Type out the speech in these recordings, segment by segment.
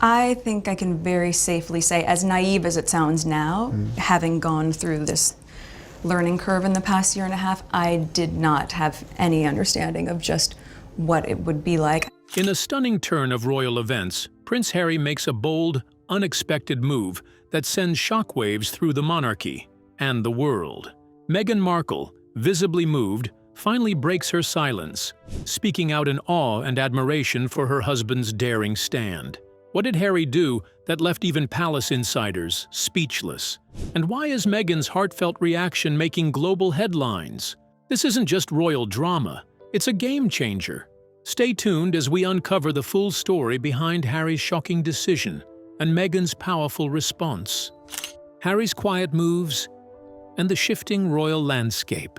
I think I can very safely say, as naive as it sounds now, having gone through this learning curve in the past year and a half, I did not have any understanding of just what it would be like. In a stunning turn of royal events, Prince Harry makes a bold, unexpected move that sends shockwaves through the monarchy and the world. Meghan Markle, visibly moved, finally breaks her silence, speaking out in awe and admiration for her husband's daring stand. What did Harry do that left even palace insiders speechless? And why is Meghan's heartfelt reaction making global headlines? This isn't just royal drama, it's a game changer. Stay tuned as we uncover the full story behind Harry's shocking decision and Meghan's powerful response. Harry's quiet moves and the shifting royal landscape.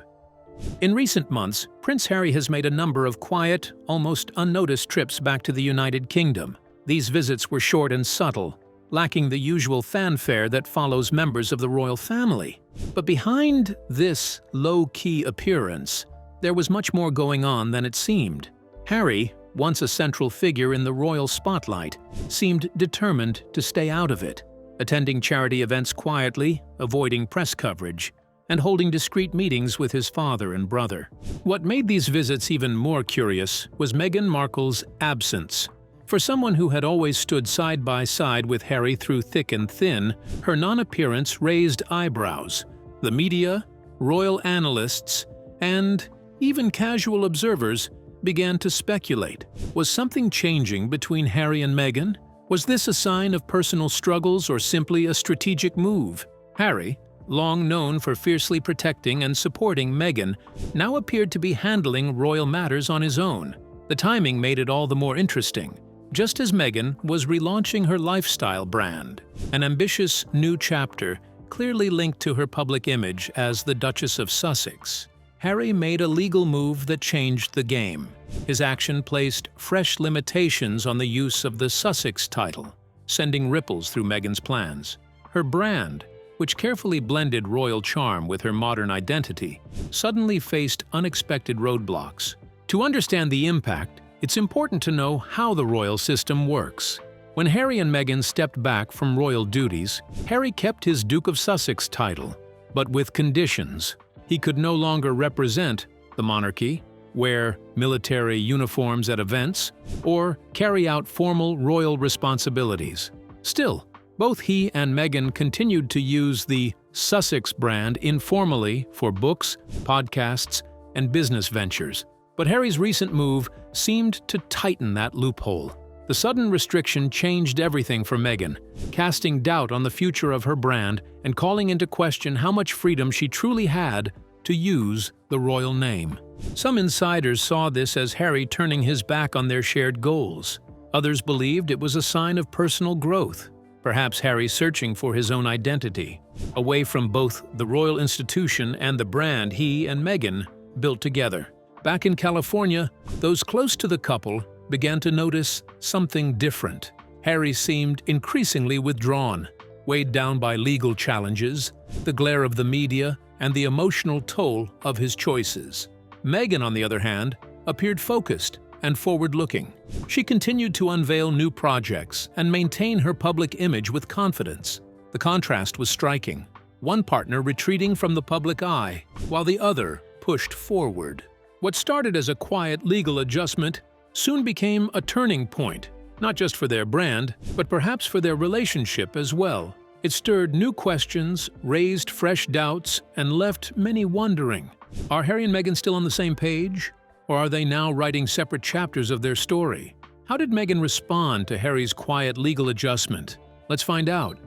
In recent months, Prince Harry has made a number of quiet, almost unnoticed trips back to the United Kingdom. These visits were short and subtle, lacking the usual fanfare that follows members of the royal family. But behind this low-key appearance, there was much more going on than it seemed. Harry, once a central figure in the royal spotlight, seemed determined to stay out of it, attending charity events quietly, avoiding press coverage, and holding discreet meetings with his father and brother. What made these visits even more curious was Meghan Markle's absence. For someone who had always stood side by side with Harry through thick and thin, her non-appearance raised eyebrows. The media, royal analysts, and even casual observers began to speculate. Was something changing between Harry and Meghan? Was this a sign of personal struggles or simply a strategic move? Harry, long known for fiercely protecting and supporting Meghan, now appeared to be handling royal matters on his own. The timing made it all the more interesting. Just as Meghan was relaunching her lifestyle brand, an ambitious new chapter clearly linked to her public image as the Duchess of Sussex, Harry made a legal move that changed the game. His action placed fresh limitations on the use of the Sussex title, sending ripples through Meghan's plans. Her brand, which carefully blended royal charm with her modern identity, suddenly faced unexpected roadblocks. To understand the impact, it's important to know how the royal system works. When Harry and Meghan stepped back from royal duties, Harry kept his Duke of Sussex title, but with conditions. He could no longer represent the monarchy, wear military uniforms at events, or carry out formal royal responsibilities. Still, both he and Meghan continued to use the Sussex brand informally for books, podcasts, and business ventures. But Harry's recent move seemed to tighten that loophole. The sudden restriction changed everything for Meghan, casting doubt on the future of her brand and calling into question how much freedom she truly had to use the royal name. Some insiders saw this as Harry turning his back on their shared goals. Others believed it was a sign of personal growth, perhaps Harry searching for his own identity, away from both the royal institution and the brand he and Meghan built together. Back in California, those close to the couple began to notice something different. Harry seemed increasingly withdrawn, weighed down by legal challenges, the glare of the media, and the emotional toll of his choices. Meghan, on the other hand, appeared focused and forward-looking. She continued to unveil new projects and maintain her public image with confidence. The contrast was striking, one partner retreating from the public eye, while the other pushed forward. What started as a quiet legal adjustment soon became a turning point, not just for their brand, but perhaps for their relationship as well. It stirred new questions, raised fresh doubts, and left many wondering. Are Harry and Meghan still on the same page? Or are they now writing separate chapters of their story? How did Meghan respond to Harry's quiet legal adjustment? Let's find out.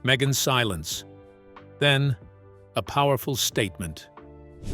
Meghans Silence. Then, a powerful statement.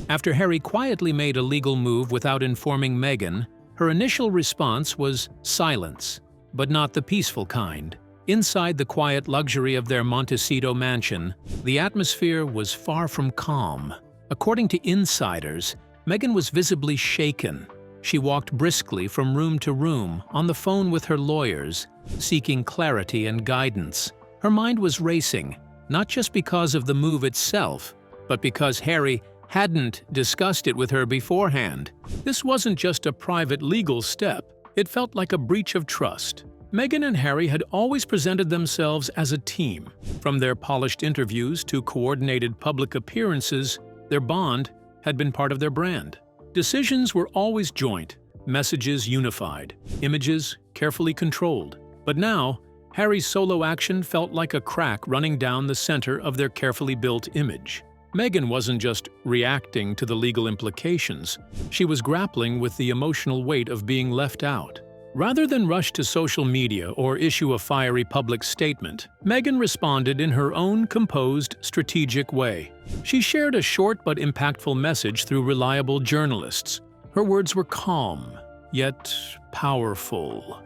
After Harry quietly made a legal move without informing Meghan, her initial response was silence, but not the peaceful kind. Inside the quiet luxury of their Montecito mansion, the atmosphere was far from calm. According to insiders, Meghan was visibly shaken. She walked briskly from room to room, on the phone with her lawyers, seeking clarity and guidance. Her mind was racing, not just because of the move itself, but because Harry hadn't discussed it with her beforehand. This wasn't just a private legal step, it felt like a breach of trust. Meghan and Harry had always presented themselves as a team. From their polished interviews to coordinated public appearances, their bond had been part of their brand. Decisions were always joint, messages unified, images carefully controlled. But now, Harry's solo action felt like a crack running down the center of their carefully built image. Meghan wasn't just reacting to the legal implications, she was grappling with the emotional weight of being left out. Rather than rush to social media or issue a fiery public statement, Meghan responded in her own composed, strategic way. She shared a short but impactful message through reliable journalists. Her words were calm, yet powerful.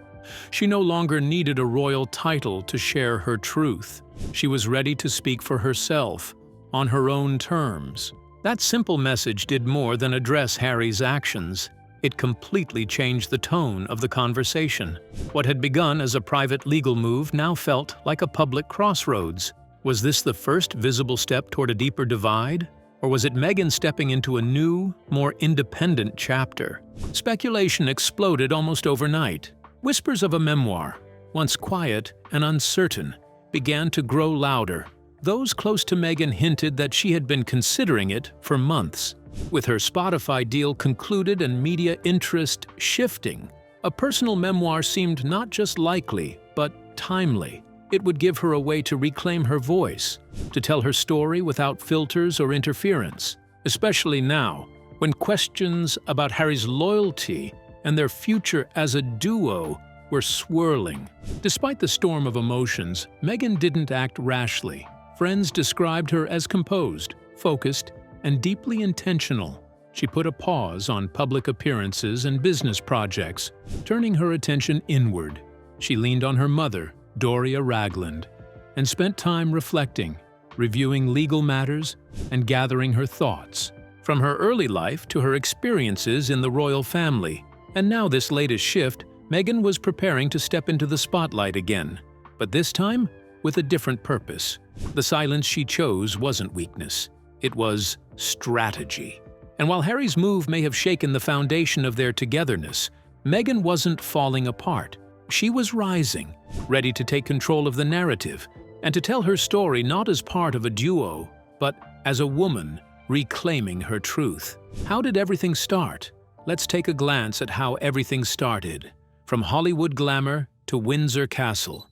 She no longer needed a royal title to share her truth. She was ready to speak for herself, on her own terms. That simple message did more than address Harry's actions. It completely changed the tone of the conversation. What had begun as a private legal move now felt like a public crossroads. Was this the first visible step toward a deeper divide? Or was it Meghan stepping into a new, more independent chapter? Speculation exploded almost overnight. Whispers of a memoir, once quiet and uncertain, began to grow louder. Those close to Meghan hinted that she had been considering it for months. With her Spotify deal concluded and media interest shifting, a personal memoir seemed not just likely, but timely. It would give her a way to reclaim her voice, to tell her story without filters or interference, especially now, when questions about Harry's loyalty and their future as a duo were swirling. Despite the storm of emotions, Meghan didn't act rashly. Friends described her as composed, focused, and deeply intentional. She put a pause on public appearances and business projects, turning her attention inward. She leaned on her mother, Doria Ragland, and spent time reflecting, reviewing legal matters, and gathering her thoughts. From her early life to her experiences in the royal family, and now this latest shift, Meghan was preparing to step into the spotlight again, but this time with a different purpose. The silence she chose wasn't weakness. It was strategy. And while Harry's move may have shaken the foundation of their togetherness, Meghan wasn't falling apart. She was rising, ready to take control of the narrative, and to tell her story not as part of a duo, but as a woman reclaiming her truth. How did everything start? Let's take a glance at how everything started. From Hollywood glamour to Windsor Castle.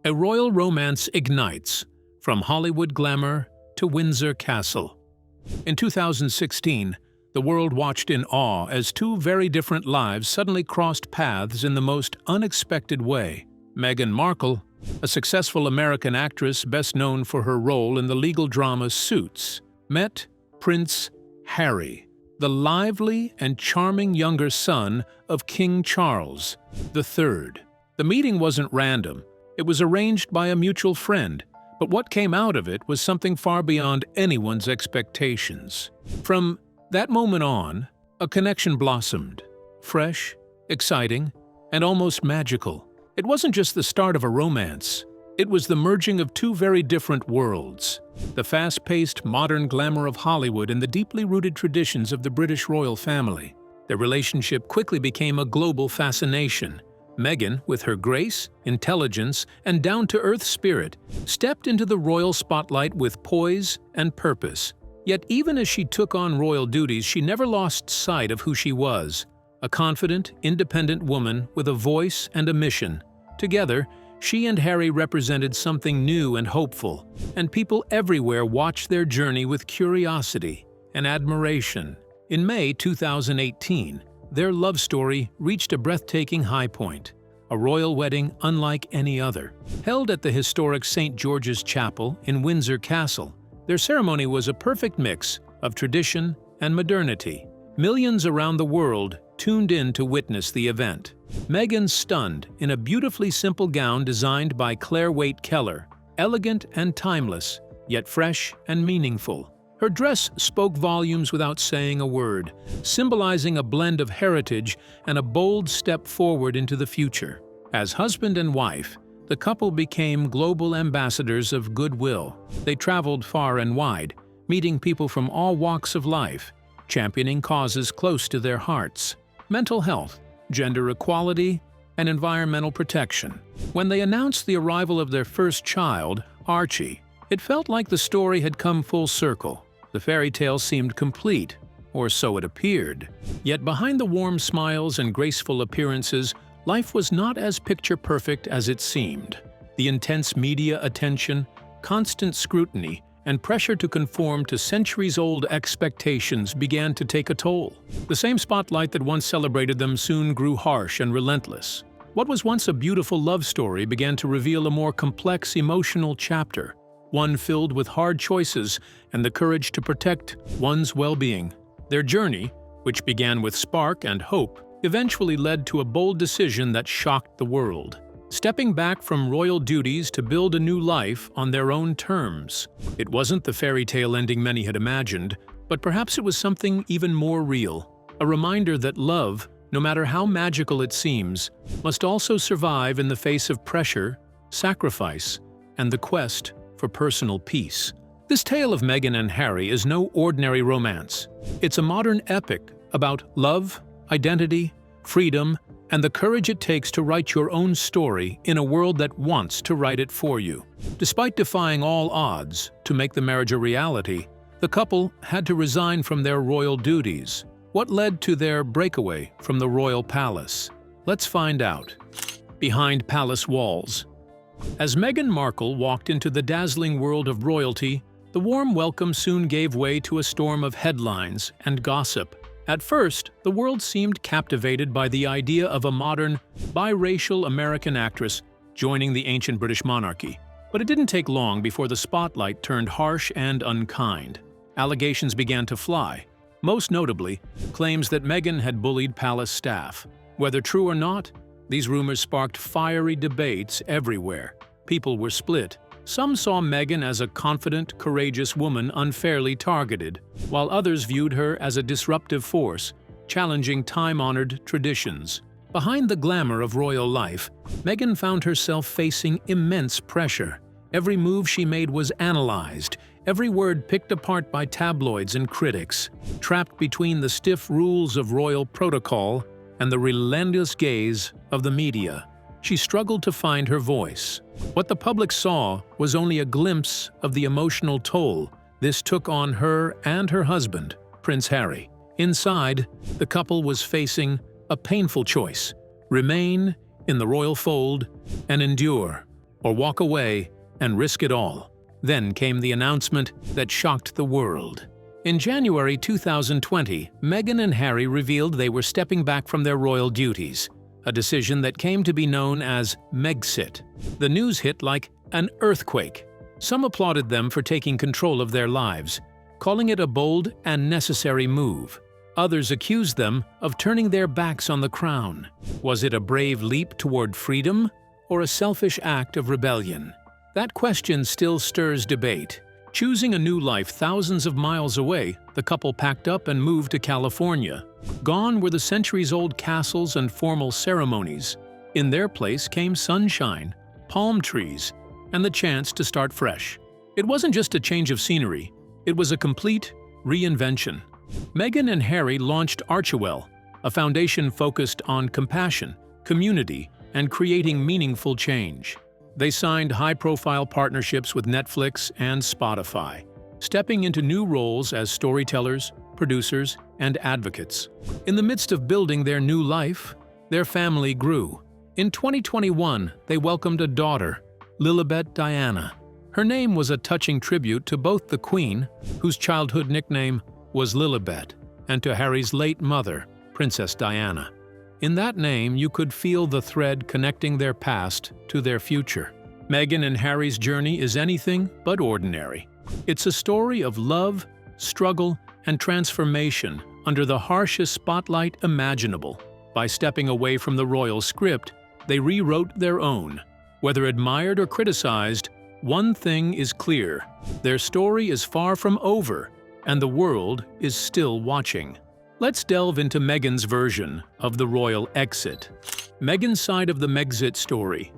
A royal romance ignites, from Hollywood glamour to Windsor Castle. In 2016, the world watched in awe as two very different lives suddenly crossed paths in the most unexpected way. Meghan Markle, a successful American actress best known for her role in the legal drama Suits, met Prince Harry, the lively and charming younger son of King Charles III. The meeting wasn't random. It was arranged by a mutual friend, but what came out of it was something far beyond anyone's expectations. From that moment on, a connection blossomed, fresh, exciting, and almost magical. It wasn't just the start of a romance. It was the merging of two very different worlds, the fast-paced modern glamour of Hollywood and the deeply rooted traditions of the British royal family. Their relationship quickly became a global fascination. Meghan, with her grace, intelligence, and down-to-earth spirit, stepped into the royal spotlight with poise and purpose. Yet even as she took on royal duties, she never lost sight of who she was, a confident, independent woman with a voice and a mission. Together, she and Harry represented something new and hopeful, and people everywhere watched their journey with curiosity and admiration. In May 2018, their love story reached a breathtaking high point, a royal wedding unlike any other. Held at the historic St. George's Chapel in Windsor Castle, their ceremony was a perfect mix of tradition and modernity. Millions around the world tuned in to witness the event. Meghan stunned in a beautifully simple gown designed by Claire Waite Keller, elegant and timeless, yet fresh and meaningful. Her dress spoke volumes without saying a word, symbolizing a blend of heritage and a bold step forward into the future. As husband and wife, the couple became global ambassadors of goodwill. They traveled far and wide, meeting people from all walks of life, championing causes close to their hearts. Mental health, gender equality, and environmental protection. When they announced the arrival of their first child, Archie, it felt like the story had come full circle. The fairy tale seemed complete, or so it appeared. Yet behind the warm smiles and graceful appearances, life was not as picture-perfect as it seemed. The intense media attention, constant scrutiny, and pressure to conform to centuries-old expectations began to take a toll. The same spotlight that once celebrated them soon grew harsh and relentless. What was once a beautiful love story began to reveal a more complex emotional chapter, one filled with hard choices and the courage to protect one's well-being. Their journey, which began with spark and hope, eventually led to a bold decision that shocked the world. Stepping back from royal duties to build a new life on their own terms. It wasn't the fairy tale ending many had imagined, but perhaps it was something even more real. A reminder that love, no matter how magical it seems, must also survive in the face of pressure, sacrifice, and the quest for personal peace. This tale of Meghan and Harry is no ordinary romance. It's a modern epic about love, identity, freedom, and the courage it takes to write your own story in a world that wants to write it for you. Despite defying all odds to make the marriage a reality, the couple had to resign from their royal duties. What led to their breakaway from the royal palace? Let's find out. Behind palace walls. As Meghan Markle walked into the dazzling world of royalty, the warm welcome soon gave way to a storm of headlines and gossip. At first, the world seemed captivated by the idea of a modern, biracial American actress joining the ancient British monarchy. But it didn't take long before the spotlight turned harsh and unkind. Allegations began to fly, most notably, claims that Meghan had bullied palace staff. Whether true or not, these rumors sparked fiery debates everywhere. People were split. Some saw Meghan as a confident, courageous woman unfairly targeted, while others viewed her as a disruptive force, challenging time-honored traditions. Behind the glamour of royal life, Meghan found herself facing immense pressure. Every move she made was analyzed, every word picked apart by tabloids and critics. Trapped between the stiff rules of royal protocol and the relentless gaze of the media, she struggled to find her voice. What the public saw was only a glimpse of the emotional toll this took on her and her husband, Prince Harry. Inside, the couple was facing a painful choice: remain in the royal fold and endure, or walk away and risk it all. Then came the announcement that shocked the world. In January 2020, Meghan and Harry revealed they were stepping back from their royal duties, a decision that came to be known as Megxit. The news hit like an earthquake. Some applauded them for taking control of their lives, calling it a bold and necessary move. Others accused them of turning their backs on the crown. Was it a brave leap toward freedom or a selfish act of rebellion? That question still stirs debate. Choosing a new life thousands of miles away, the couple packed up and moved to California. Gone were the centuries-old castles and formal ceremonies. In their place came sunshine, palm trees, and the chance to start fresh. It wasn't just a change of scenery, it was a complete reinvention. Meghan and Harry launched Archewell, a foundation focused on compassion, community, and creating meaningful change. They signed high-profile partnerships with Netflix and Spotify, stepping into new roles as storytellers, producers, and advocates. In the midst of building their new life, their family grew. In 2021, they welcomed a daughter, Lilibet Diana. Her name was a touching tribute to both the Queen, whose childhood nickname was Lilibet, and to Harry's late mother, Princess Diana. In that name, you could feel the thread connecting their past to their future. Meghan and Harry's journey is anything but ordinary. It's a story of love, struggle, and transformation under the harshest spotlight imaginable. By stepping away from the royal script, they rewrote their own. Whether admired or criticized, one thing is clear: their story is far from over, and the world is still watching. Let's delve into Meghan's version of the royal exit. Meghans Side of the Megxit story.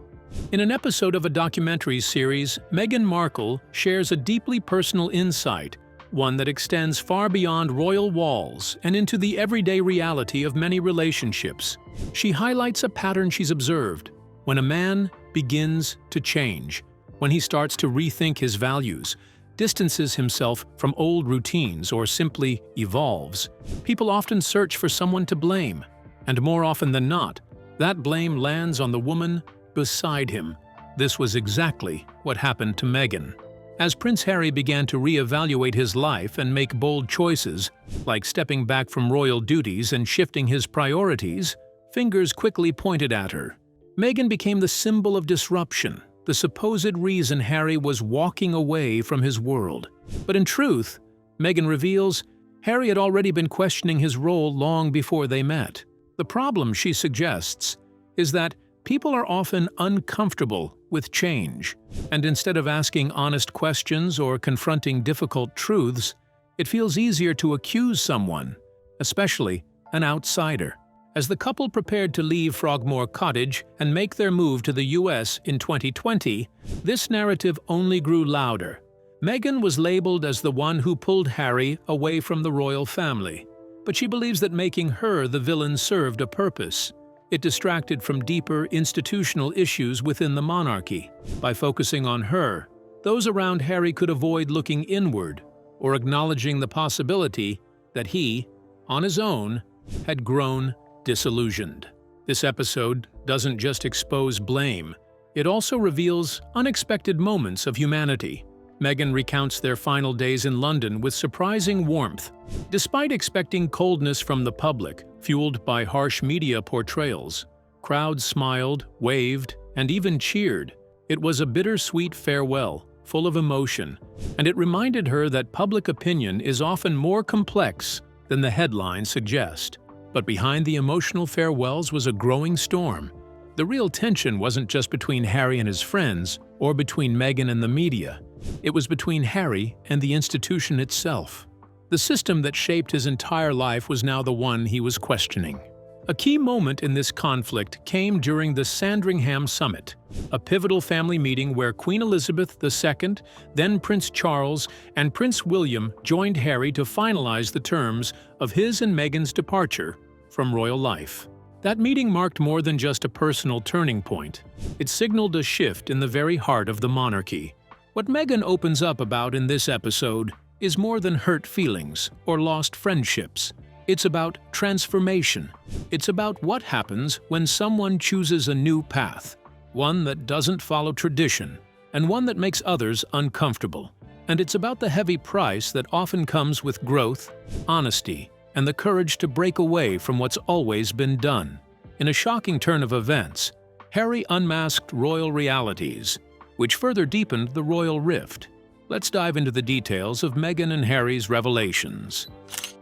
In an episode of a documentary series, Meghan Markle shares a deeply personal insight one that extends far beyond royal walls and into the everyday reality of many relationships. She highlights a pattern she's observed. When a man begins to change, when he starts to rethink his values, distances himself from old routines, or simply evolves, people often search for someone to blame. And more often than not, that blame lands on the woman beside him. This was exactly what happened to Meghan. As Prince Harry began to reevaluate his life and make bold choices, like stepping back from royal duties and shifting his priorities, fingers quickly pointed at her. Meghan became the symbol of disruption, the supposed reason Harry was walking away from his world. But in truth, Meghan reveals, Harry had already been questioning his role long before they met. The problem, she suggests, is that people are often uncomfortable with change, and instead of asking honest questions or confronting difficult truths, it feels easier to accuse someone, especially an outsider. As the couple prepared to leave Frogmore Cottage and make their move to the US in 2020, this narrative only grew louder. Meghan was labeled as the one who pulled Harry away from the royal family, but she believes that making her the villain served a purpose. It distracted from deeper institutional issues within the monarchy. By focusing on her, those around Harry could avoid looking inward or acknowledging the possibility that he, on his own, had grown disillusioned. This episode doesn't just expose blame, it also reveals unexpected moments of humanity. Meghan recounts their final days in London with surprising warmth. Despite expecting coldness from the public, fueled by harsh media portrayals, crowds smiled, waved, and even cheered. It was a bittersweet farewell, full of emotion, and it reminded her that public opinion is often more complex than the headlines suggest. But behind the emotional farewells was a growing storm. The real tension wasn't just between Harry and his friends, or between Meghan and the media. It was between Harry and the institution itself. The system that shaped his entire life was now the one he was questioning. A key moment in this conflict came during the Sandringham Summit, a pivotal family meeting where Queen Elizabeth II, then Prince Charles, and Prince William joined Harry to finalize the terms of his and Meghan's departure from royal life. That meeting marked more than just a personal turning point. It signaled a shift in the very heart of the monarchy. What Meghan opens up about in this episode is more than hurt feelings or lost friendships. It's about transformation. It's about what happens when someone chooses a new path, one that doesn't follow tradition, and one that makes others uncomfortable. And it's about the heavy price that often comes with growth, honesty, and the courage to break away from what's always been done. In a shocking turn of events, Harry unmasked royal realities, which further deepened the royal rift. Let's dive into the details of Meghan and Harry's revelations.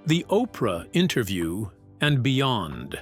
The Oprah Interview and beyond.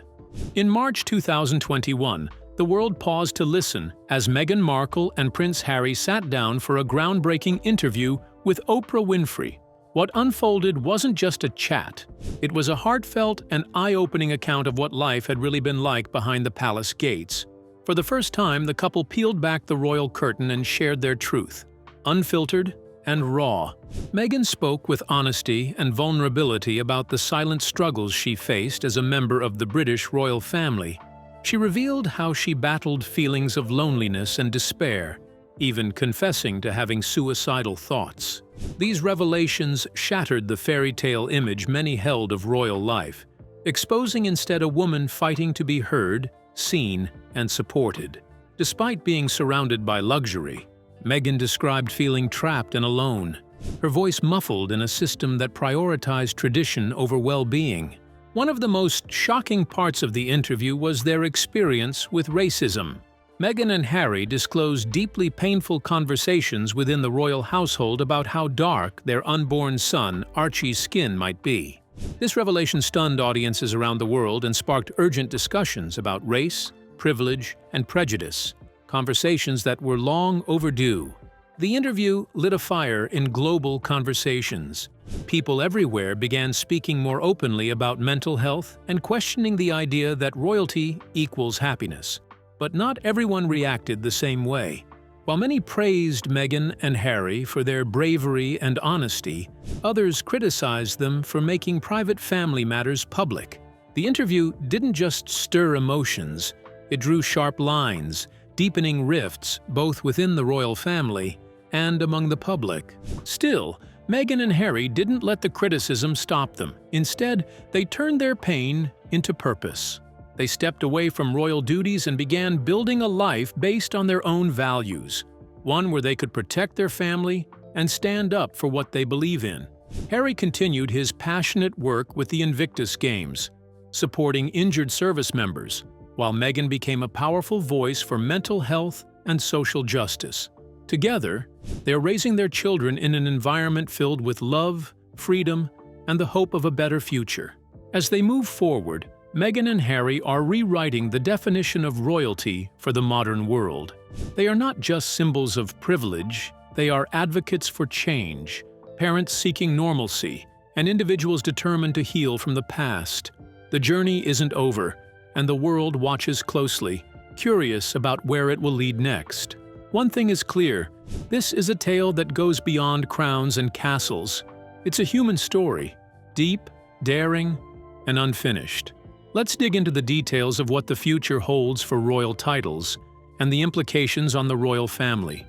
In March 2021, the world paused to listen as Meghan Markle and Prince Harry sat down for a groundbreaking interview with Oprah Winfrey. What unfolded wasn't just a chat. It was a heartfelt and eye-opening account of what life had really been like behind the palace gates. For the first time, the couple peeled back the royal curtain and shared their truth, unfiltered and raw. Meghan spoke with honesty and vulnerability about the silent struggles she faced as a member of the British royal family. She revealed how she battled feelings of loneliness and despair, even confessing to having suicidal thoughts. These revelations shattered the fairy tale image many held of royal life, exposing instead a woman fighting to be heard, seen, and supported. Despite being surrounded by luxury, Meghan described feeling trapped and alone, her voice muffled in a system that prioritized tradition over well-being. One of the most shocking parts of the interview was their experience with racism. Meghan and Harry disclosed deeply painful conversations within the royal household about how dark their unborn son, Archie's skin might be. This revelation stunned audiences around the world and sparked urgent discussions about race, privilege, and prejudice, conversations that were long overdue. The interview lit a fire in global conversations. People everywhere began speaking more openly about mental health and questioning the idea that royalty equals happiness. But not everyone reacted the same way. While many praised Meghan and Harry for their bravery and honesty, others criticized them for making private family matters public. The interview didn't just stir emotions, it drew sharp lines, deepening rifts both within the royal family and among the public. Still, Meghan and Harry didn't let the criticism stop them. Instead, they turned their pain into purpose. They stepped away from royal duties and began building a life based on their own values, one where they could protect their family and stand up for what they believe in. Harry continued his passionate work with the Invictus Games, supporting injured service members, while Meghan became a powerful voice for mental health and social justice. Together, they're raising their children in an environment filled with love, freedom, and the hope of a better future. As they move forward, Meghan and Harry are rewriting the definition of royalty for the modern world. They are not just symbols of privilege, they are advocates for change, parents seeking normalcy, and individuals determined to heal from the past. The journey isn't over, and the world watches closely, curious about where it will lead next. One thing is clear, this is a tale that goes beyond crowns and castles. It's a human story, deep, daring, and unfinished. Let's dig into the details of what the future holds for royal titles and the implications on the royal family.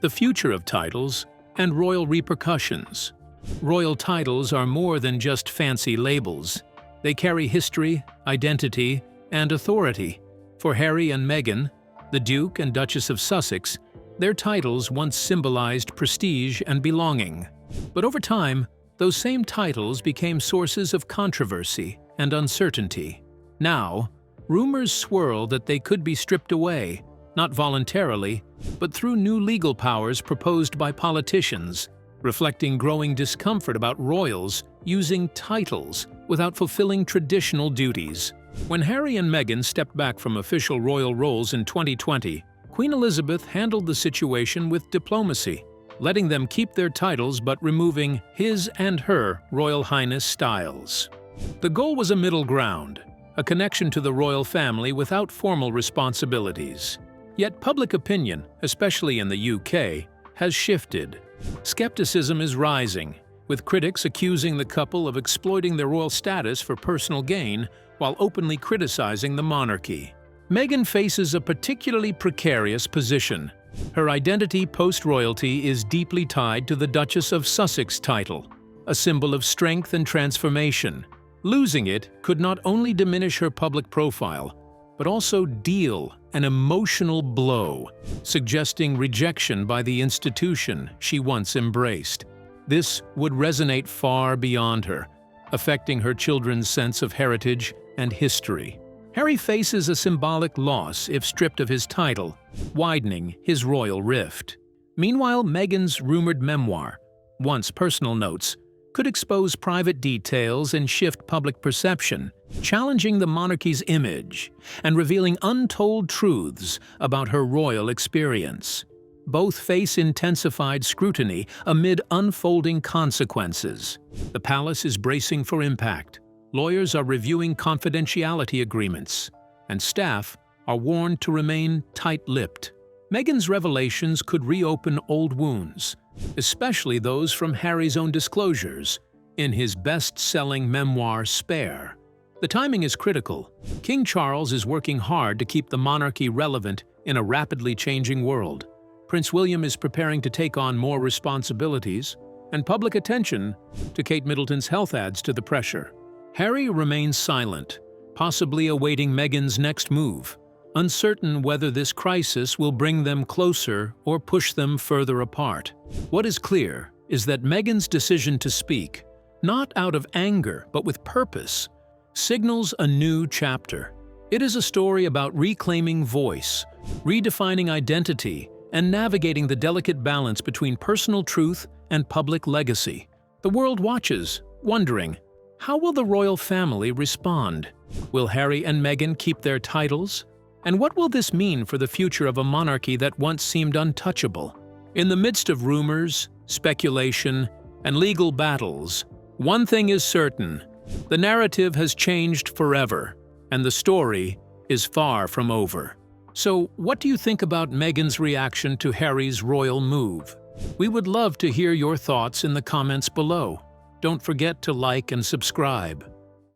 The future of titles and royal repercussions. Royal titles are more than just fancy labels. They carry history, identity, and authority. For Harry and Meghan, the Duke and Duchess of Sussex, their titles once symbolized prestige and belonging. But over time, those same titles became sources of controversy and uncertainty. Now, rumors swirl that they could be stripped away, not voluntarily, but through new legal powers proposed by politicians, reflecting growing discomfort about royals using titles without fulfilling traditional duties. When Harry and Meghan stepped back from official royal roles in 2020, Queen Elizabeth handled the situation with diplomacy, letting them keep their titles but removing his and her Royal Highness styles. The goal was a middle ground, a connection to the royal family without formal responsibilities. Yet public opinion, especially in the UK, has shifted. Skepticism is rising, with critics accusing the couple of exploiting their royal status for personal gain while openly criticizing the monarchy. Meghan faces a particularly precarious position. Her identity post-royalty is deeply tied to the Duchess of Sussex title, a symbol of strength and transformation. Losing it could not only diminish her public profile, but also deal an emotional blow, suggesting rejection by the institution she once embraced. This would resonate far beyond her, affecting her children's sense of heritage and history. Harry faces a symbolic loss if stripped of his title, widening his royal rift. Meanwhile, Meghan's rumored memoir, once personal notes, could expose private details and shift public perception, challenging the monarchy's image and revealing untold truths about her royal experience. Both face intensified scrutiny amid unfolding consequences. The palace is bracing for impact. Lawyers are reviewing confidentiality agreements, and staff are warned to remain tight-lipped. Meghan's revelations could reopen old wounds, especially those from Harry's own disclosures in his best-selling memoir Spare. The timing is critical. King Charles is working hard to keep the monarchy relevant in a rapidly changing world. Prince William is preparing to take on more responsibilities, and public attention to Kate Middleton's health adds to the pressure. Harry remains silent, possibly awaiting Meghan's next move, uncertain whether this crisis will bring them closer or push them further apart. What is clear is that Meghan's decision to speak, not out of anger but with purpose, signals a new chapter. It is a story about reclaiming voice, redefining identity, and navigating the delicate balance between personal truth and public legacy. The world watches, wondering, how will the royal family respond? Will Harry and Meghan keep their titles? And what will this mean for the future of a monarchy that once seemed untouchable? In the midst of rumors, speculation, and legal battles, one thing is certain: the narrative has changed forever, and the story is far from over. So, what do you think about Meghan's reaction to Harry's royal move? We would love to hear your thoughts in the comments below. Don't forget to like and subscribe.